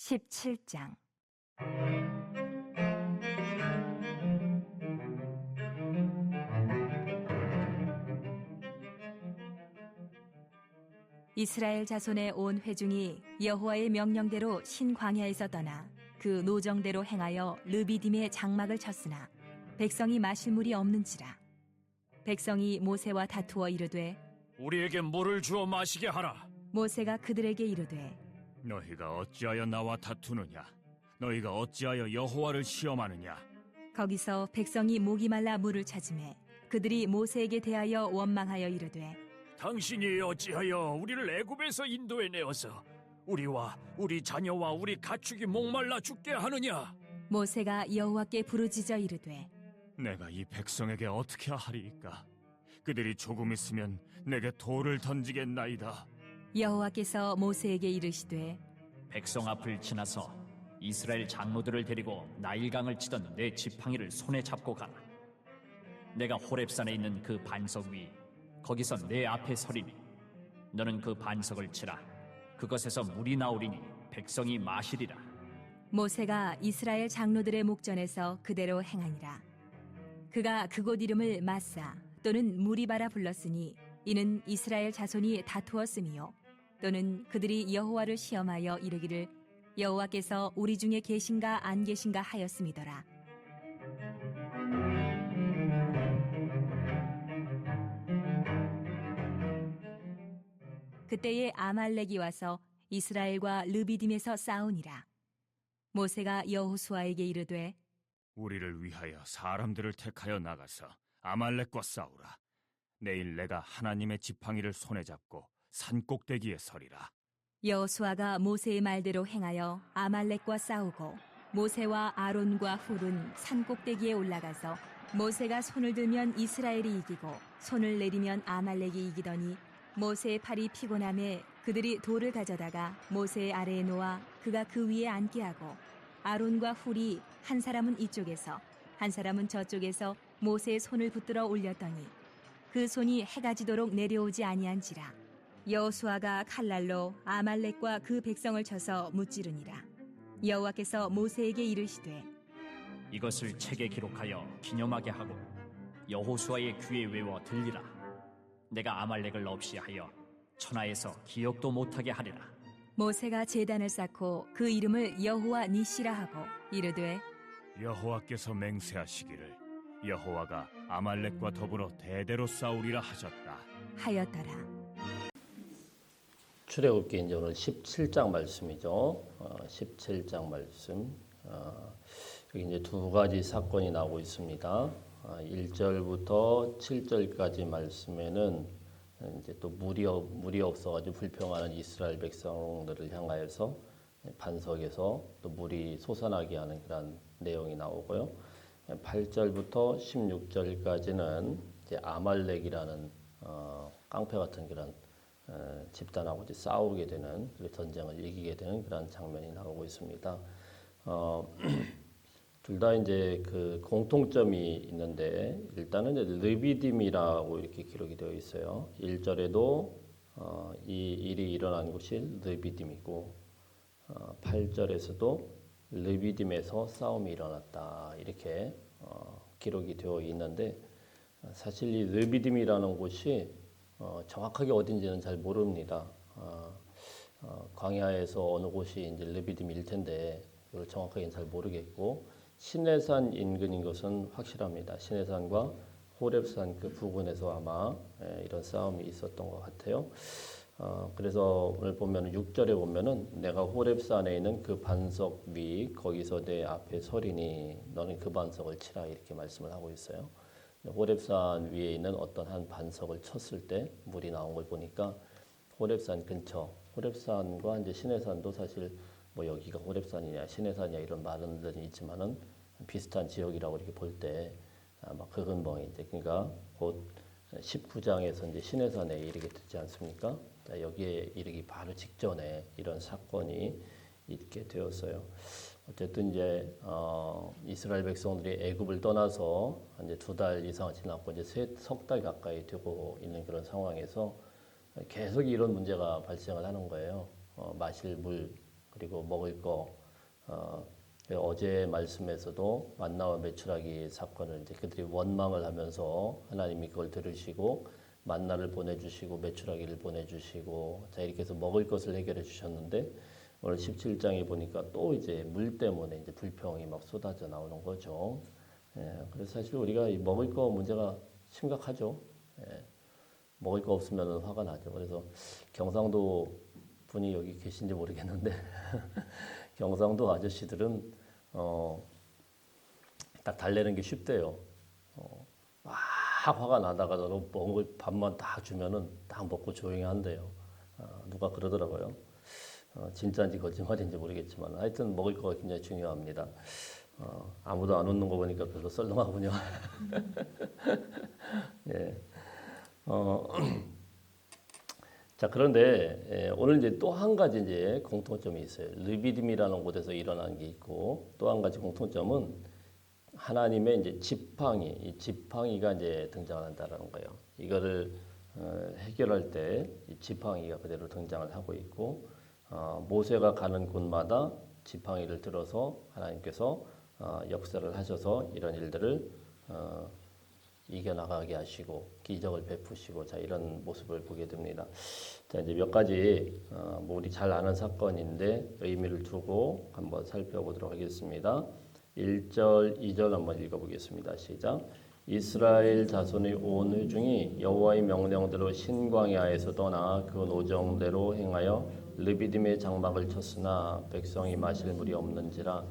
17장. 이스라엘 자손의 온 회중이 여호와의 명령대로 신광야에서 떠나 그 노정대로 행하여 르비딤의 장막을 쳤으나 백성이 마실 물이 없는지라. 백성이 모세와 다투어 이르되 우리에게 물을 주어 마시게 하라. 모세가 그들에게 이르되 너희가 어찌하여 나와 다투느냐? 너희가 어찌하여 여호와를 시험하느냐? 거기서 백성이 목이 말라 물을 찾으매 그들이 모세에게 대하여 원망하여 이르되 당신이 어찌하여 우리를 애굽에서 인도해 내어서 우리와 우리 자녀와 우리 가축이 목말라 죽게 하느냐? 모세가 여호와께 부르짖어 이르되 내가 이 백성에게 어떻게 하리이까? 그들이 조금 있으면 내게 돌을 던지겠나이다. 여호와께서 모세에게 이르시되 백성 앞을 지나서 이스라엘 장로들을 데리고 나일강을 치던 내 지팡이를 손에 잡고 가라. 내가 호렙산에 있는 그 반석 위 거기서 내 앞에 서리니 너는 그 반석을 치라. 그것에서 물이 나오리니 백성이 마시리라. 모세가 이스라엘 장로들의 목전에서 그대로 행하니라. 그가 그곳 이름을 마사 또는 무리바라 불렀으니 이는 이스라엘 자손이 다투었음이요 또는 그들이 여호와를 시험하여 이르기를 여호와께서 우리 중에 계신가 안 계신가 하였음이더라. 그때에 아말렉이 와서 이스라엘과 르비딤에서 싸우니라. 모세가 여호수아에게 이르되 우리를 위하여 사람들을 택하여 나가서 아말렉과 싸우라. 내일 내가 하나님의 지팡이를 손에 잡고 산 꼭대기에 서리라. 여호수아가 모세의 말대로 행하여 아말렉과 싸우고 모세와 아론과 훌은 산 꼭대기에 올라가서 모세가 손을 들면 이스라엘이 이기고 손을 내리면 아말렉이 이기더니 모세의 팔이 피곤함에 그들이 돌을 가져다가 모세의 아래에 놓아 그가 그 위에 앉게 하고 아론과 훌이 한 사람은 이쪽에서 한 사람은 저쪽에서 모세의 손을 붙들어 올렸더니 그 손이 해가 지도록 내려오지 아니한지라. 여호수아가 칼날로 아말렉과 그 백성을 쳐서 무찌르니라. 여호와께서 모세에게 이르시되 이것을 책에 기록하여 기념하게 하고 여호수아의 귀에 외워 들리라. 내가 아말렉을 없이 하여 천하에서 기억도 못하게 하리라. 모세가 제단을 쌓고 그 이름을 여호와 니시라 하고 이르되 여호와께서 맹세하시기를 여호와가 아말렉과 더불어 대대로 싸우리라 하셨다 하였더라. 출애굽기 이제 오늘 17장 말씀이죠. 17장 말씀. 여기 이제 두 가지 사건이 나오고 있습니다. 1절부터 7절까지 말씀에는 이제 또 물이 없어가지고 불평하는 이스라엘 백성들을 향하여서 반석에서 또 물이 솟아나게 하는 그런 내용이 나오고요. 8절부터 16절까지는 이제 아말렉이라는 깡패 같은 그런 집단하고 이제 싸우게 되는, 전쟁을 이기게 되는 그런 장면이 나오고 있습니다. 둘 다 이제 그 공통점이 있는데, 일단은 이제 르비딤이라고 이렇게 기록이 되어 있어요. 1절에도 이 일이 일어난 곳이 르비딤이고, 8절에서도 르비딤에서 싸움이 일어났다, 이렇게 기록이 되어 있는데, 사실 이 르비딤이라는 곳이 정확하게 어딘지는 잘 모릅니다. 광야에서 어느 곳이 이제 르비딤일 텐데 그걸 정확하게는 잘 모르겠고, 시내산 인근인 것은 확실합니다. 시내산과 호렙산 그 부근에서 아마 이런 싸움이 있었던 것 같아요. 그래서 오늘 보면 6절에 보면은 내가 호렙산에 있는 그 반석 위 거기서 내 앞에 서리니 너는 그 반석을 치라, 이렇게 말씀을 하고 있어요. 호렙산 위에 있는 어떤 한 반석을 쳤을 때 물이 나온 걸 보니까 호렙산 근처, 호렙산과 이제 시내산도 사실 뭐 여기가 호렙산이냐 시내산이냐 이런 말은 있지만은 비슷한 지역이라고 이렇게 볼 때 아마 그 근방에 이제, 그러니까 곧 19장에서 이제 시내산에 이르게 되지 않습니까? 여기에 이르기 바로 직전에 이런 사건이 있게 되었어요. 어쨌든 이제 이스라엘 백성들이 애굽을 떠나서 이제 2달 이상 지났고 이제 석 달 가까이 되고 있는 그런 상황에서 계속 이런 문제가 발생을 하는 거예요. 마실 물, 그리고 먹을 거. 어제 말씀에서도 만나와 메추라기 사건을 이제 그들이 원망을 하면서 하나님이 그걸 들으시고 만나를 보내주시고 메추라기를 보내주시고 자 이렇게 해서 먹을 것을 해결해 주셨는데 오늘 17장에 보니까 또 이제 물 때문에 이제 불평이 막 쏟아져 나오는 거죠. 그래서 사실 우리가 이 먹을 거 문제가 심각하죠. 먹을 거 없으면 화가 나죠. 그래서 경상도 분이 여기 계신지 모르겠는데 경상도 아저씨들은 딱 달래는 게 쉽대요. 막 화가 나다가도 먹을 밥만 딱 주면은 딱 먹고 조용히 한대요. 누가 그러더라고요. 진짜인지 거짓말인지 모르겠지만 하여튼 먹을 거가 굉장히 중요합니다. 아무도 안 웃는 거 보니까 별로 썰렁하군요. 예. 자 그런데 오늘 이제 또 한 가지 이제 공통점이 있어요. 르비딤이라는 곳에서 일어난 게 있고 또 한 가지 공통점은 하나님의 이제 지팡이, 이 지팡이가 이제 등장한다라는 거예요. 이거를 해결할 때 이 지팡이가 그대로 등장을 하고 있고 모세가 가는 곳마다 지팡이를 들어서 하나님께서 역사를 하셔서 이런 일들을 이겨나가게 하시고 기적을 베푸시고 자 이런 모습을 보게 됩니다. 자 이제 몇 가지 뭐 우리 잘 아는 사건인데 의미를 두고 한번 살펴보도록 하겠습니다. 1절, 2절 한번 읽어보겠습니다. 시작. 이스라엘 자손의 온 회중이 여호와의 명령대로 신광야에서 떠나 그 노정대로 행하여 르비딤의 장막을 쳤으나 백성이 마실 물이 없는지라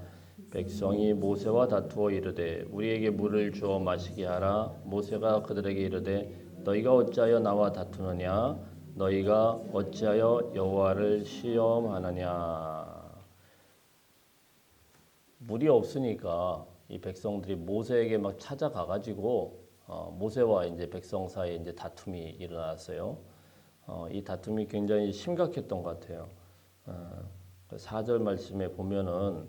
백성이 모세와 다투어 이르되 우리에게 물을 주어 마시게 하라. 모세가 그들에게 이르되 너희가 어찌하여 나와 다투느냐 너희가 어찌하여 여호와를 시험하느냐. 물이 없으니까 이 백성들이 모세에게 막 찾아가 가지고 모세와 이제 백성 사이에 이제 다툼이 일어났어요. 이 다툼이 굉장히 심각했던 것 같아요. 4절 말씀에 보면은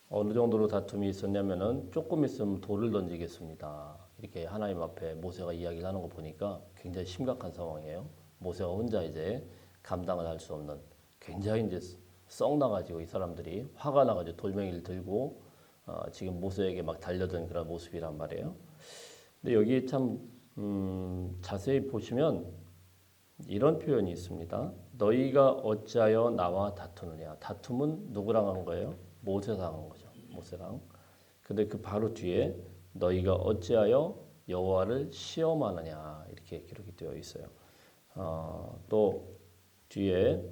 어느 정도로 다툼이 있었냐면은 조금 있으면 돌을 던지겠습니다. 이렇게 하나님 앞에 모세가 이야기를 하는 거 보니까 굉장히 심각한 상황이에요. 모세가 혼자 이제 감당을 할 수 없는 굉장히 이제 썩 나가지고 이 사람들이 화가 나가지고 돌멩이를 들고 지금 모세에게 막 달려든 그런 모습이란 말이에요. 근데 여기 참 자세히 보시면 이런 표현이 있습니다. 너희가 어찌하여 나와 다투느냐. 다툼은 누구랑 한 거예요? 모세랑 한 거죠. 모세랑. 근데 그 바로 뒤에 너희가 어찌하여 여호와를 시험하느냐 이렇게 기록이 되어 있어요. 또 뒤에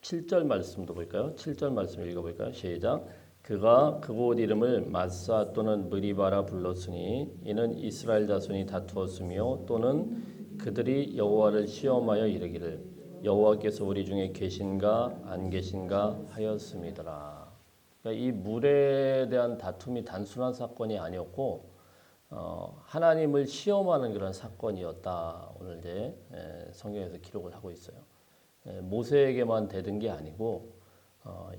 7절 말씀도 볼까요? 7절 말씀 읽어볼까요? 시작. 그가 그곳 이름을 마사 또는 느리바라 불렀으니 이는 이스라엘 자손이 다투었으며 또는 그들이 여호와를 시험하여 이르기를 여호와께서 우리 중에 계신가 안 계신가 하였음이더라. 그러니까 이 물에 대한 다툼이 단순한 사건이 아니었고 하나님을 시험하는 그런 사건이었다. 오늘 이제 성경에서 기록을 하고 있어요. 모세에게만 대든 게 아니고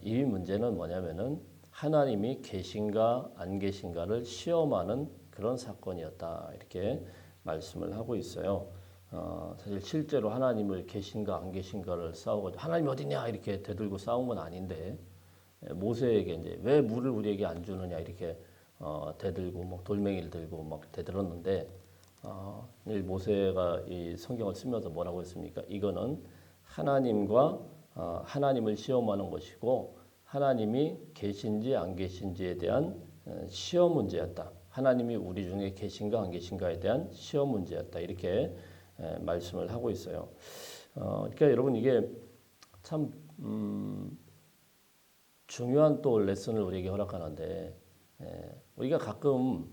이 문제는 뭐냐면은 하나님이 계신가 안 계신가를 시험하는 그런 사건이었다. 이렇게 말씀을 하고 있어요. 사실 실제로 하나님을 계신가 안 계신가를 싸우고 하나님 어디냐 이렇게 대들고 싸운 건 아닌데 모세에게 이제 왜 물을 우리에게 안 주느냐 이렇게 대들고 막 돌멩이를 들고 막 대들었는데 모세가 이 성경을 쓰면서 뭐라고 했습니까? 이거는 하나님과 하나님을 시험하는 것이고 하나님이 계신지 안 계신지에 대한 시험 문제였다. 하나님이 우리 중에 계신가 안 계신가에 대한 시험 문제였다. 이렇게 말씀을 하고 있어요. 그러니까 여러분 이게 참 중요한 또 레슨을 우리에게 허락하는데 우리가 가끔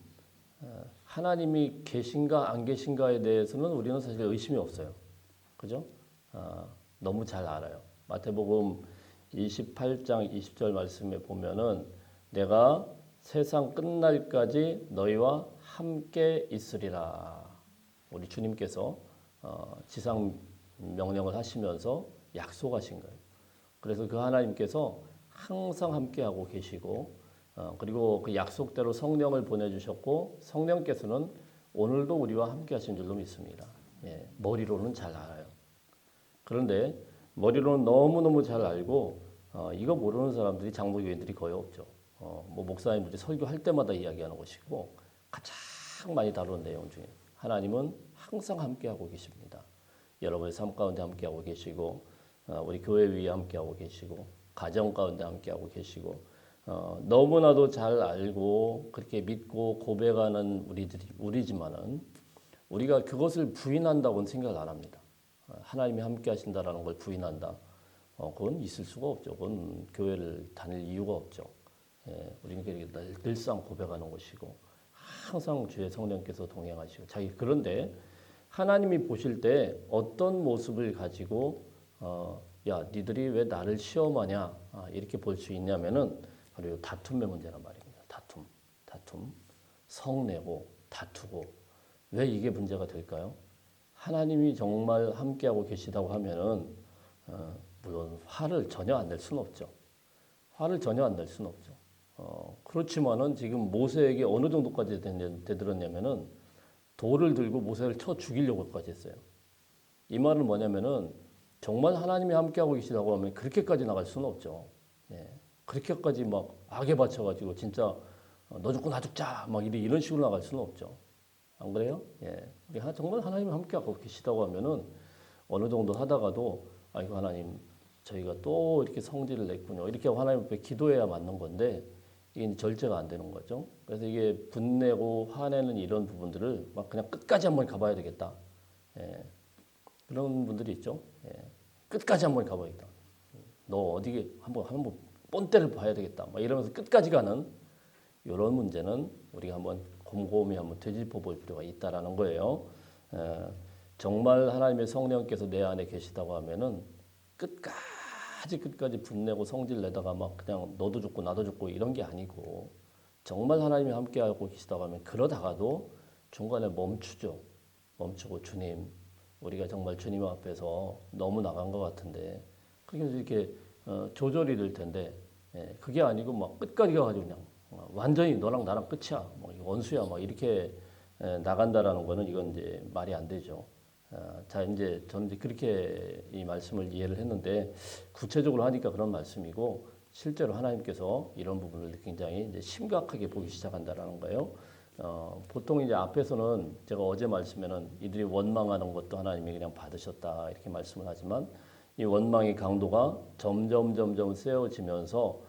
하나님이 계신가 안 계신가에 대해서는 우리는 사실 의심이 없어요. 그죠? 너무 잘 알아요. 마태복음 28장 20절 말씀에 보면은 내가 세상 끝날까지 너희와 함께 있으리라. 우리 주님께서 지상 명령을 하시면서 약속하신 거예요. 그래서 그 하나님께서 항상 함께하고 계시고 그리고 그 약속대로 성령을 보내주셨고 성령께서는 오늘도 우리와 함께하신 줄로 믿습니다. 머리로는 잘 알아요. 그런데 머리로는 너무너무 잘 알고 이거 모르는 사람들이 장로교인들이 거의 없죠. 뭐 목사님들이 설교할 때마다 이야기하는 것이고 가장 많이 다루는 내용 중에 하나님은 항상 함께하고 계십니다. 여러분의 삶 가운데 함께하고 계시고 우리 교회 위에 함께하고 계시고 가정 가운데 함께하고 계시고 너무나도 잘 알고 그렇게 믿고 고백하는 우리지만은 우리가 그것을 부인한다고는 생각을 안 합니다. 하나님이 함께하신다라는 걸 부인한다. 그건 있을 수가 없죠. 그건 교회를 다닐 이유가 없죠. 우리는 늘상 고백하는 것이고 항상 주의 성령께서 동행하시고 그런데 하나님이 보실 때 어떤 모습을 가지고 야 니들이 왜 나를 시험하냐 이렇게 볼 수 있냐면은 바로 다툼의 문제란 말입니다. 다툼, 성내고 다투고 왜 이게 문제가 될까요? 하나님이 정말 함께하고 계시다고 하면은 물론 화를 전혀 안 낼 수는 없죠. 그렇지만은 지금 모세에게 어느 정도까지 되들었냐면은 돌을 들고 모세를 쳐 죽이려고까지 했어요. 이 말은 뭐냐면은 정말 하나님이 함께하고 계시다고 하면 그렇게까지 나갈 수는 없죠. 그렇게까지 막 악에 받쳐가지고 진짜 너 죽고 나 죽자 막 이런 식으로 나갈 수는 없죠. 안 그래요? 정말 하나님이 함께하고 계시다고 하면은 어느 정도 하다가도 아이고 하나님 저희가 또 이렇게 성질을 냈군요. 이렇게 하나님 앞에 기도해야 맞는 건데 이게 절제가 안 되는 거죠. 그래서 이게 분내고 화내는 이런 부분들을 막 그냥 끝까지 한번 가봐야 되겠다. 그런 분들이 있죠. 끝까지 한번 가봐야겠다. 너 어디 한번 본때를 봐야 되겠다. 막 이러면서 끝까지 가는 이런 문제는 우리가 한번 곰곰이 한번 되짚어 볼 필요가 있다라는 거예요. 정말 하나님의 성령께서 내 안에 계시다고 하면은 끝까지 분내고 성질 내다가 막 그냥 너도 죽고 나도 죽고 이런 게 아니고 정말 하나님이 함께하고 계시다고 하면 그러다가도 중간에 멈추고 주님 우리가 정말 주님 앞에서 너무 나간 것 같은데 그게 이렇게 조절이 될 텐데 그게 아니고 막 끝까지 가가지고 그냥 완전히 너랑 나랑 끝이야 뭐 원수야 막 이렇게 나간다라는 거는 이건 이제 말이 안 되죠. 자 이제 저는 이제 그렇게 이 말씀을 이해를 했는데 구체적으로 하니까 그런 말씀이고 실제로 하나님께서 이런 부분을 굉장히 이제 심각하게 보기 시작한다라는 거예요. 보통 이제 앞에서는 제가 어제 말씀에는 이들이 원망하는 것도 하나님이 그냥 받으셨다 이렇게 말씀을 하지만 이 원망의 강도가 점점 세워지면서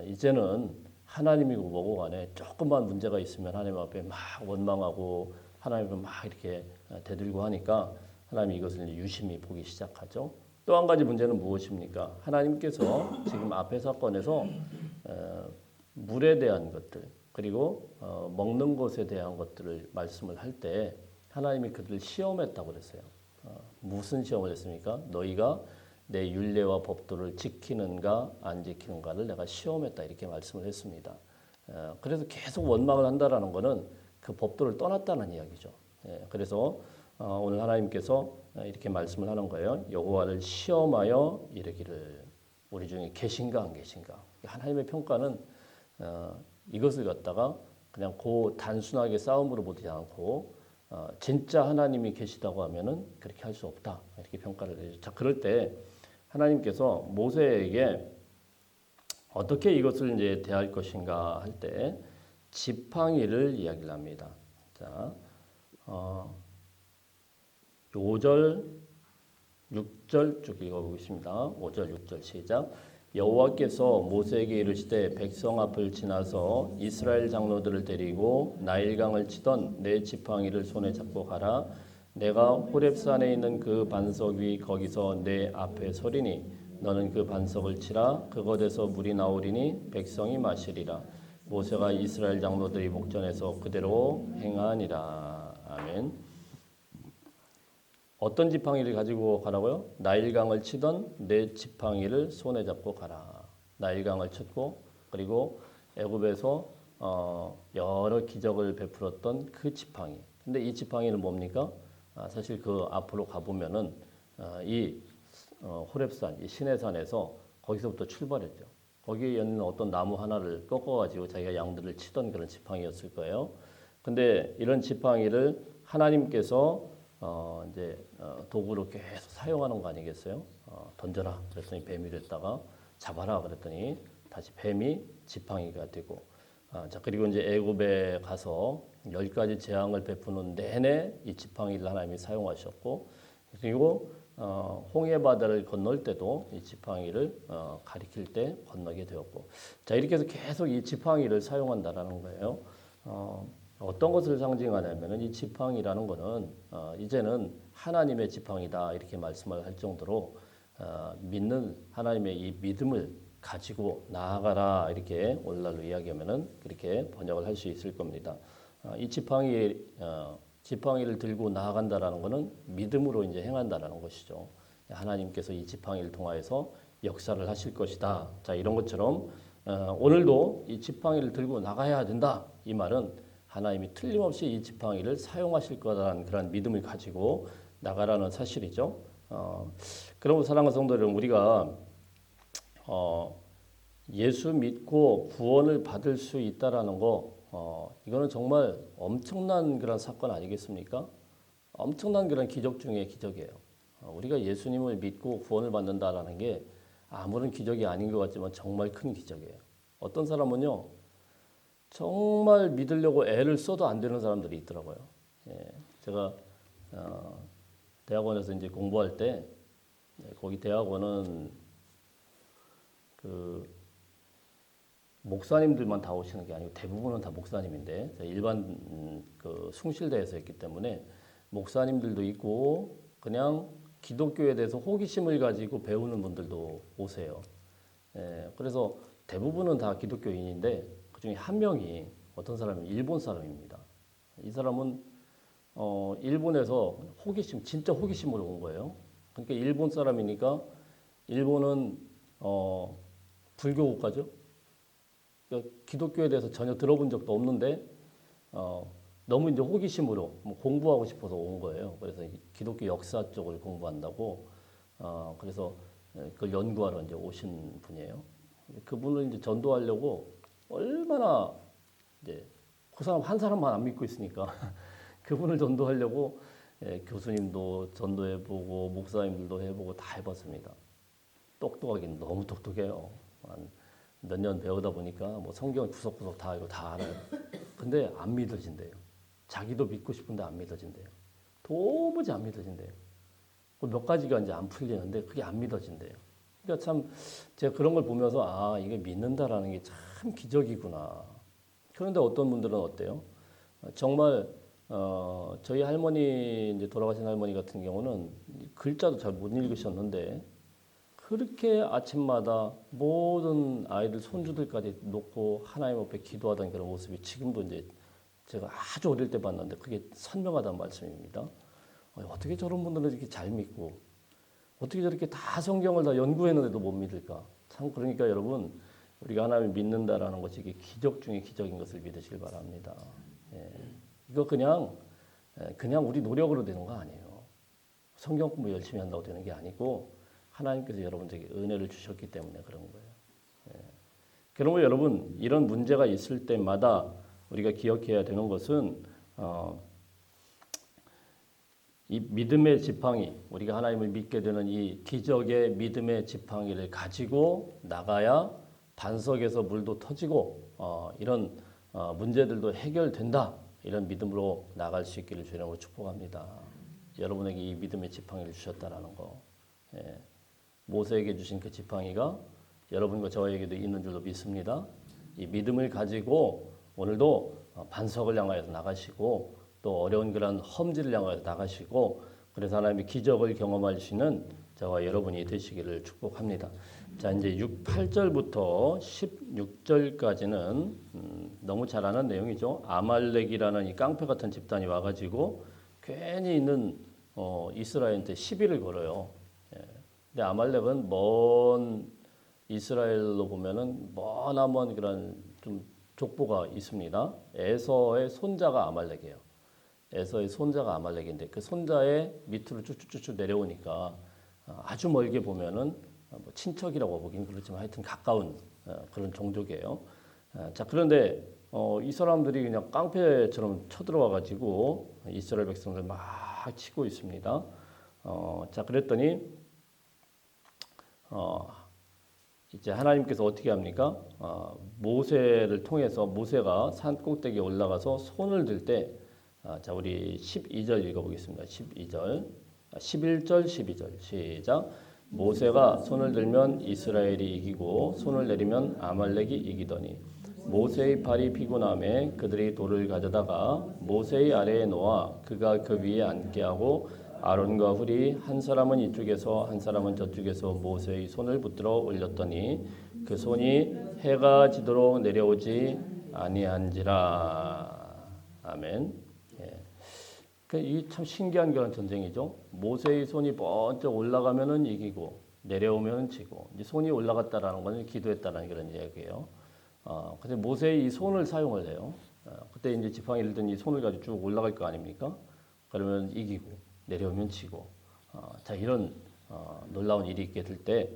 이제는 하나님이고 뭐고 간에 조금만 문제가 있으면 하나님 앞에 막 원망하고 하나님을 막 이렇게 대들고 하니까 하나님이 이것을 유심히 보기 시작하죠. 또 한 가지 문제는 무엇입니까? 하나님께서 지금 앞의 사건에서 물에 대한 것들 그리고 먹는 것에 대한 것들을 말씀을 할 때 하나님이 그들을 시험했다고 그랬어요. 무슨 시험을 했습니까? 너희가 내 율례와 법도를 지키는가 안 지키는가를 내가 시험했다 이렇게 말씀을 했습니다. 그래서 계속 원망을 한다라는 것은 그 법도를 떠났다는 이야기죠. 그래서 오늘 하나님께서 이렇게 말씀을 하는 거예요. 여호와를 시험하여 이르기를 우리 중에 계신가 안 계신가. 하나님의 평가는 이것을 갖다가 그냥 단순하게 싸움으로 보지 않고 진짜 하나님이 계시다고 하면은 그렇게 할 수 없다 이렇게 평가를 해요. 자 그럴 때 하나님께서 모세에게 어떻게 이것을 이제 대할 것인가 할 때 지팡이를 이야기를 합니다. 자, 5절, 6절 쭉 읽어보겠습니다. 5절, 6절 시작. 여호와께서 모세에게 이르시되 백성 앞을 지나서 이스라엘 장로들을 데리고 나일강을 치던 내 지팡이를 손에 잡고 가라. 내가 호렙산에 있는 그 반석 위 거기서 내 앞에 서리니 너는 그 반석을 치라. 그곳에서 물이 나오리니 백성이 마시리라. 모세가 이스라엘 장로들이 목전에서 그대로 행하니라. 아멘. 어떤 지팡이를 가지고 가라고요? 나일강을 치던 내 지팡이를 손에 잡고 가라. 나일강을 쳤고 그리고 애굽에서 여러 기적을 베풀었던 그 지팡이. 근데 이 지팡이는 뭡니까? 사실 그 앞으로 가보면은 이 호렙산, 이 시내산에서 거기서부터 출발했죠. 거기에 있는 어떤 나무 하나를 꺾어가지고 자기가 양들을 치던 그런 지팡이였을 거예요. 근데 이런 지팡이를 하나님께서 이제 도구로 계속 사용하는 거 아니겠어요? 던져라. 그랬더니 뱀이 됐다가 잡아라. 그랬더니 다시 뱀이 지팡이가 되고 자 그리고 이제 애굽에 가서 10가지 재앙을 베푸는 내내 이 지팡이를 하나님이 사용하셨고 그리고 홍해 바다를 건널 때도 이 지팡이를 가리킬 때 건너게 되었고 자 이렇게 해서 계속 이 지팡이를 사용한다라는 거예요. 어떤 것을 상징하냐면은 이 지팡이라는 거는 이제는 하나님의 지팡이다 이렇게 말씀을 할 정도로 믿는 하나님의 이 믿음을 가지고 나아가라 이렇게 오늘날로 이야기하면은 그렇게 번역을 할 수 있을 겁니다. 이 지팡이를 들고 나아간다라는 것은 믿음으로 이제 행한다라는 것이죠. 하나님께서 이 지팡이를 통하여서 역사를 하실 것이다. 자 이런 것처럼 오늘도 이 지팡이를 들고 나가야 된다. 이 말은 하나님이 틀림없이 이 지팡이를 사용하실 거라는 그런 믿음을 가지고 나가라는 사실이죠. 그러면 사랑하는 성도 여러분, 우리가 예수 믿고 구원을 받을 수 있다라는 거, 이거는 정말 엄청난 그런 사건 아니겠습니까? 엄청난 그런 기적 중에 기적이에요. 우리가 예수님을 믿고 구원을 받는다라는 게 아무런 기적이 아닌 것 같지만 정말 큰 기적이에요. 어떤 사람은요, 정말 믿으려고 애를 써도 안 되는 사람들이 있더라고요. 제가 대학원에서 이제 공부할 때 거기 대학원은 그 목사님들만 다 오시는 게 아니고 대부분은 다 목사님인데 일반 그 숭실대에서 했기 때문에 목사님들도 있고 그냥 기독교에 대해서 호기심을 가지고 배우는 분들도 오세요. 그래서 대부분은 다 기독교인인데 그중에 한 명이 어떤 사람이 일본 사람입니다. 이 사람은 일본에서 진짜 호기심으로 온 거예요. 그러니까 일본 사람이니까 일본은 불교 국가죠. 그러니까 기독교에 대해서 전혀 들어본 적도 없는데 너무 이제 호기심으로 공부하고 싶어서 온 거예요. 그래서 기독교 역사 쪽을 공부한다고 그래서 그걸 연구하러 이제 오신 분이에요. 그분을 이제 전도하려고 얼마나 이제 그 사람 한 사람만 안 믿고 있으니까 그분을 전도하려고 교수님도 전도해보고 목사님들도 해보고 다 해봤습니다. 똑똑하긴 너무 똑똑해요. 몇 년 배우다 보니까 뭐 성경 구석구석 다 이거 다 알아요. 근데 안 믿어진대요. 자기도 믿고 싶은데 안 믿어진대요. 도무지 안 믿어진대요. 몇 가지가 이제 안 풀리는데 그게 안 믿어진대요. 그러니까 참 제가 그런 걸 보면서 이게 믿는다라는 게 참 기적이구나. 그런데 어떤 분들은 어때요? 정말 저희 할머니 이제 돌아가신 할머니 같은 경우는 글자도 잘 못 읽으셨는데 그렇게 아침마다 모든 아이들 손주들까지 놓고 하나님 앞에 기도하던 그런 모습이 지금도 이제 제가 아주 어릴 때 봤는데 그게 선명하다는 말씀입니다. 어떻게 저런 분들은 이렇게 잘 믿고 어떻게 저렇게 다 성경을 다 연구했는데도 못 믿을까? 참 그러니까 여러분 우리가 하나님을 믿는다라는 것이 이게 기적 중에 기적인 것을 믿으시길 바랍니다. 이거 그냥 우리 노력으로 되는 거 아니에요. 성경 공부 열심히 한다고 되는 게 아니고 하나님께서 여러분들에게 은혜를 주셨기 때문에 그런 거예요. 그러면 여러분 이런 문제가 있을 때마다 우리가 기억해야 되는 것은 이 믿음의 지팡이, 우리가 하나님을 믿게 되는 이 기적의 믿음의 지팡이를 가지고 나가야 반석에서 물도 터지고 이런 문제들도 해결된다. 이런 믿음으로 나갈 수 있기를 주님으로 축복합니다. 여러분에게 이 믿음의 지팡이를 주셨다라는 거. 모세에게 주신 그 지팡이가 여러분과 저에게도 있는 줄로 믿습니다. 이 믿음을 가지고 오늘도 반석을 향하여서 나가시고 또 어려운 그런 험지를 향하여서 나가시고 그래서 하나님의 기적을 경험하시는 저와 여러분이 되시기를 축복합니다. 자 이제 8절부터 16절까지는 너무 잘 아는 내용이죠. 아말렉이라는 이 깡패 같은 집단이 와가지고 괜히 있는 이스라엘한테 시비를 걸어요. 근데 아말렉은 먼 이스라엘로 보면은 머나먼 그런 좀 족보가 있습니다. 에서의 손자가 아말렉이에요. 에서의 손자가 아말렉인데 그 손자의 밑으로 쭉쭉쭉 내려오니까 아주 멀게 보면은 뭐 친척이라고 보긴 그렇지만 하여튼 가까운 그런 종족이에요. 자 그런데 이 사람들이 그냥 깡패처럼 쳐들어와 가지고 이스라엘 백성들 막 치고 있습니다. 자 그랬더니 이제 하나님께서 어떻게 합니까? 모세를 통해서 모세가 산 꼭대기에 올라가서 손을 들 때, 자 우리 12절 읽어보겠습니다. 12절, 11절, 12절 시작. 모세가 손을 들면 이스라엘이 이기고 손을 내리면 아말렉이 이기더니 모세의 발이 피곤함에 그들이 돌을 가져다가 모세의 아래에 놓아 그가 그 위에 앉게 하고 아론과 훌이 한 사람은 이쪽에서 한 사람은 저쪽에서 모세의 손을 붙들어 올렸더니 그 손이 해가 지도록 내려오지 아니한지라. 아멘. 예. 이게 참 신기한 그런 전쟁이죠. 모세의 손이 번쩍 올라가면은 이기고 내려오면은 지고, 이제 손이 올라갔다라는 것은 기도했다라는 그런 이야기예요. 근데 모세의 이 손을 사용을 해요. 그때 이제 지팡이를 든 이 손을 가지고 쭉 올라갈 거 아닙니까? 그러면 이기고 내려오면 지고. 자 이런 놀라운 일이 있게 될 때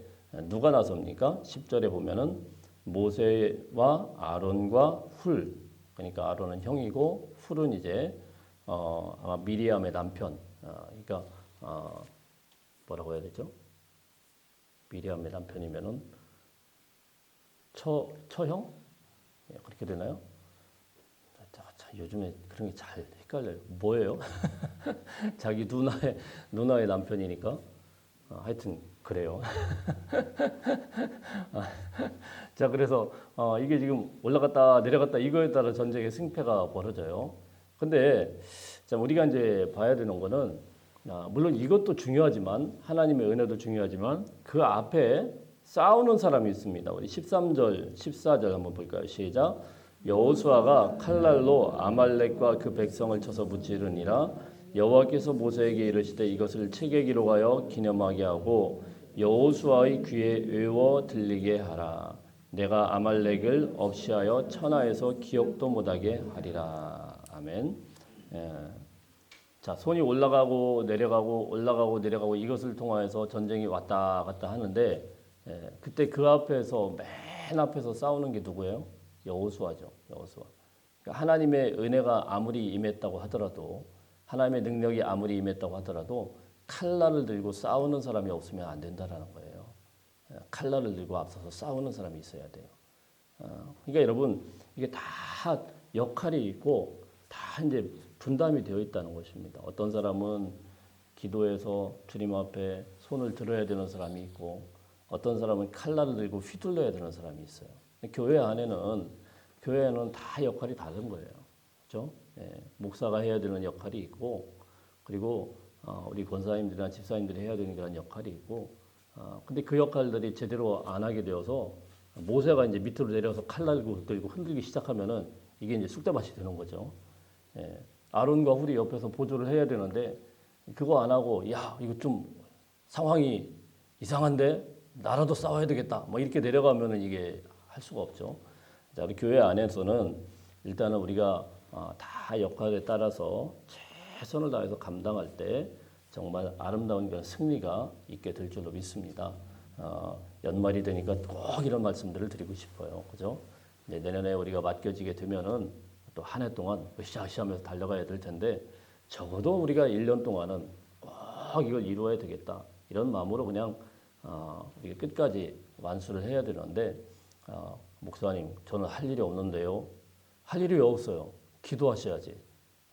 누가 나섭니까? 10절에 보면은 모세와 아론과 훌, 그러니까 아론은 형이고 훌은 이제 아마 미리암의 남편, 그러니까 뭐라고 해야 되죠? 미리암의 남편이면은 처형? 예, 그렇게 되나요? 자, 요즘에 그런 게 잘 헷갈려요. 뭐예요? 자기 누나의 남편이니까. 하여튼 그래요. 자, 그래서 이게 지금 올라갔다 내려갔다 이거에 따라 전쟁의 승패가 벌어져요. 근데 자, 우리가 이제 봐야 되는 거는 물론 이것도 중요하지만 하나님의 은혜도 중요하지만 그 앞에 싸우는 사람이 있습니다. 우리 13절, 14절 한번 볼까요? 시작. 여호수아가 칼날로 아말렉과 그 백성을 쳐서 무찌르니라. 여호와께서 모세에게 이르시되 이것을 책에 기록하여 기념하게 하고 여호수아의 귀에 외워 들리게 하라. 내가 아말렉을 없이하여 천하에서 기억도 못하게 하리라. 아멘. 예. 자, 손이 올라가고 내려가고 올라가고 내려가고 이것을 통하여서 전쟁이 왔다 갔다 하는데, 그때 그 앞에서 맨 앞에서 싸우는 게 누구예요? 여호수아죠. 여호수아. 그러니까 하나님의 은혜가 아무리 임했다고 하더라도, 하나님의 능력이 아무리 임했다고 하더라도 칼날을 들고 싸우는 사람이 없으면 안 된다라는 거예요. 칼날을 들고 앞서서 싸우는 사람이 있어야 돼요. 그러니까 여러분 이게 다 역할이 있고 다 이제 분담이 되어 있다는 것입니다. 어떤 사람은 기도해서 주님 앞에 손을 들어야 되는 사람이 있고, 어떤 사람은 칼날을 들고 휘둘러야 되는 사람이 있어요. 교회 안에는 다 역할이 다른 거예요. 그렇죠? 목사가 해야 되는 역할이 있고, 그리고 우리 권사님들이나 집사님들이 해야 되는 그런 역할이 있고, 근데 그 역할들이 제대로 안 하게 되어서 모세가 이제 밑으로 내려서 칼날 들고 흔들기 시작하면은 이게 이제 쑥대밭이 되는 거죠. 아론과 훌이 옆에서 보조를 해야 되는데 그거 안 하고, 야 이거 좀 상황이 이상한데 나라도 싸워야 되겠다 뭐 이렇게 내려가면은 이게 할 수가 없죠. 자, 우리 교회 안에서는 일단은 우리가 다 역할에 따라서 최선을 다해서 감당할 때 정말 아름다운 그런 승리가 있게 될 줄로 믿습니다. 연말이 되니까 꼭 이런 말씀들을 드리고 싶어요. 그죠? 내년에 우리가 맡겨지게 되면은 또 한 해 동안 으쌰으쌰하면서 달려가야 될 텐데, 적어도 우리가 1년 동안은 꼭 이걸 이루어야 되겠다 이런 마음으로 그냥 우리가 끝까지 완수를 해야 되는데, 목사님 저는 할 일이 없는데요. 할 일이 왜 없어요? 기도하셔야지.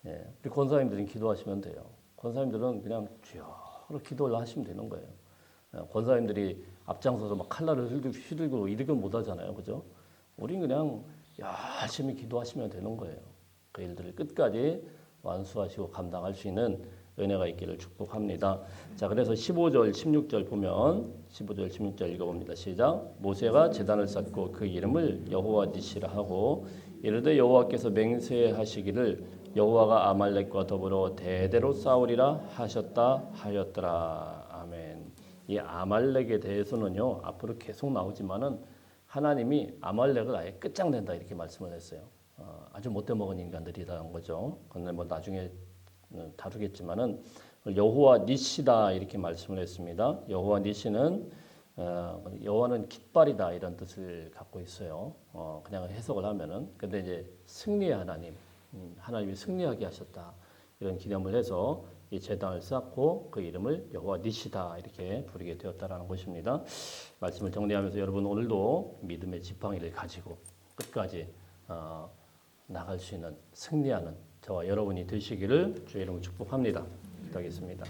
우리 권사님들은 기도하시면 돼요. 권사님들은 그냥 주여로 기도를 하시면 되는 거예요. 권사님들이 앞장서서 막 칼날을 휘들고 이렇게는 못 하잖아요. 그죠? 우린 그냥 열심히 기도하시면 되는 거예요. 그 일들을 끝까지 완수하시고 감당할 수 있는 은혜가 있기를 축복합니다. 자, 그래서 15절, 16절 보면 15절, 16절 읽어봅니다. 시작. 모세가 제단을 쌓고 그 이름을 여호와 니시라 하고 이르되 여호와께서 맹세하시기를 여호와가 아말렉과 더불어 대대로 싸우리라 하셨다 하였더라. 아멘. 이 아말렉에 대해서는요 앞으로 계속 나오지만은 하나님이 아말렉을 아예 끝장낸다 이렇게 말씀을 했어요. 아주 못돼 먹은 인간들이라는 거죠. 그런데 뭐 나중에 다루겠지만은 여호와 니시다 이렇게 말씀을 했습니다. 여호와 니시는 여호와는 깃발이다 이런 뜻을 갖고 있어요. 그냥 해석을 하면은. 근데 이제 승리의 하나님, 하나님이 승리하게 하셨다 이런 기념을 해서 이 제단을 쌓고 그 이름을 여호와 니시다 이렇게 부르게 되었다라는 것입니다. 말씀을 정리하면서 여러분 오늘도 믿음의 지팡이를 가지고 끝까지 나갈 수 있는 승리하는 저와 여러분이 되시기를 주의 이름으로 축복합니다. 기도하겠습니다.